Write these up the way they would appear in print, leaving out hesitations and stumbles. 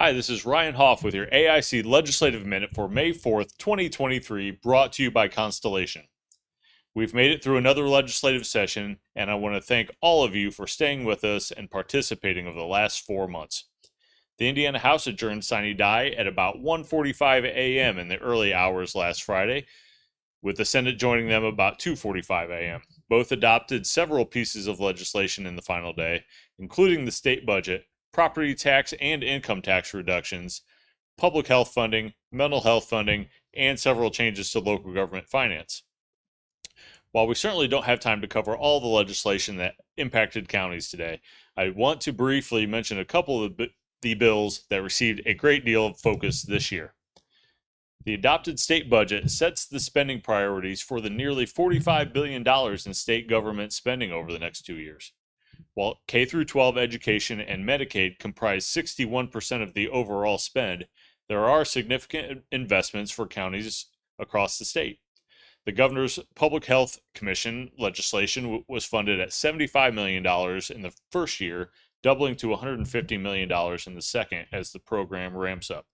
Hi, this is Ryan Hoff with your AIC Legislative Minute for May 4th, 2023, brought to you by Constellation. We've made it through another legislative session, and I want to thank all of you for staying with us and participating over the last 4 months. The Indiana House adjourned sine die at about 1:45 a.m. in the early hours last Friday, with the Senate joining them about 2:45 a.m. Both adopted several pieces of legislation in the final day, including the state budget, property tax and income tax reductions, public health funding, mental health funding, and several changes to local government finance. While we certainly don't have time to cover all the legislation that impacted counties today, I want to briefly mention a couple of the bills that received a great deal of focus this year. The adopted state budget sets the spending priorities for the nearly $45 billion in state government spending over the next 2 years. While K through 12 education and Medicaid comprise 61% of the overall spend, there are significant investments for counties across the state. The Governor's Public Health Commission legislation was funded at $75 million in the first year, doubling to $150 million in the second as the program ramps up.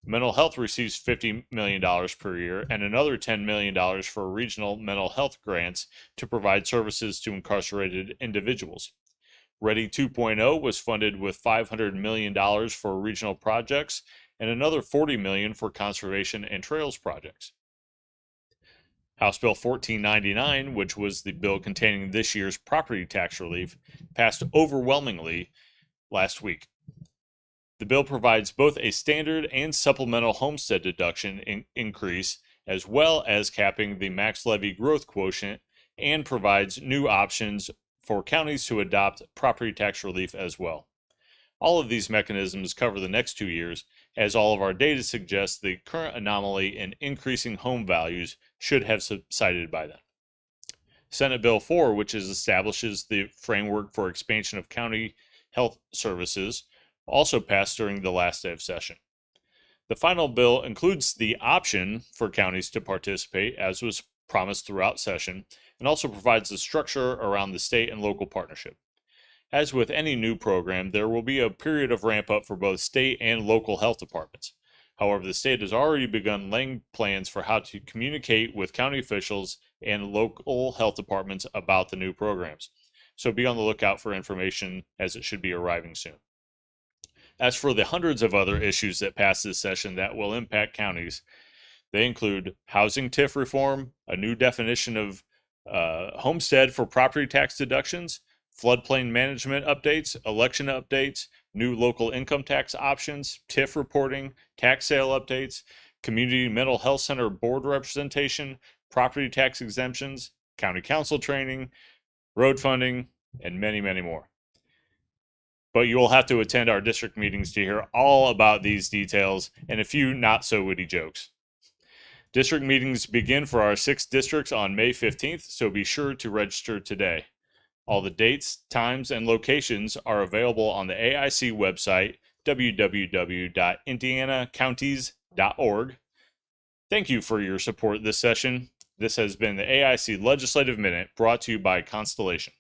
Mental health receives $50 million per year and another $10 million for regional mental health grants to provide services to incarcerated individuals. Ready 2.0 was funded with $500 million for regional projects and another $40 million for conservation and trails projects. House Bill 1499, which was the bill containing this year's property tax relief, passed overwhelmingly last week. The bill provides both a standard and supplemental homestead deduction increase, as well as capping the max levy growth quotient, and provides new options for counties to adopt property tax relief as well. All of these mechanisms cover the next 2 years, as all of our data suggests the current anomaly in increasing home values should have subsided by then. Senate Bill 4, which establishes the framework for expansion of county health services, also passed during the last day of session. The final bill includes the option for counties to participate, as was promised throughout session, and also provides the structure around the state and local partnership. As with any new program, there will be a period of ramp up for both state and local health departments. However, the state has already begun laying plans for how to communicate with county officials and local health departments about the new programs. So be on the lookout for information, as it should be arriving soon. As for the hundreds of other issues that passed this session that will impact counties, they include housing TIF reform, a new definition of homestead for property tax deductions, floodplain management updates, election updates, new local income tax options, TIF reporting, tax sale updates, community mental health center board representation, property tax exemptions, county council training, road funding, and many, many more. But you will have to attend our district meetings to hear all about these details and a few not so witty jokes. District meetings begin for our 6 districts on May 15th, so be sure to register today. All the dates, times, and locations are available on the AIC website, www.indianacounties.org. Thank you for your support this session. This has been the AIC Legislative Minute, brought to you by Constellation.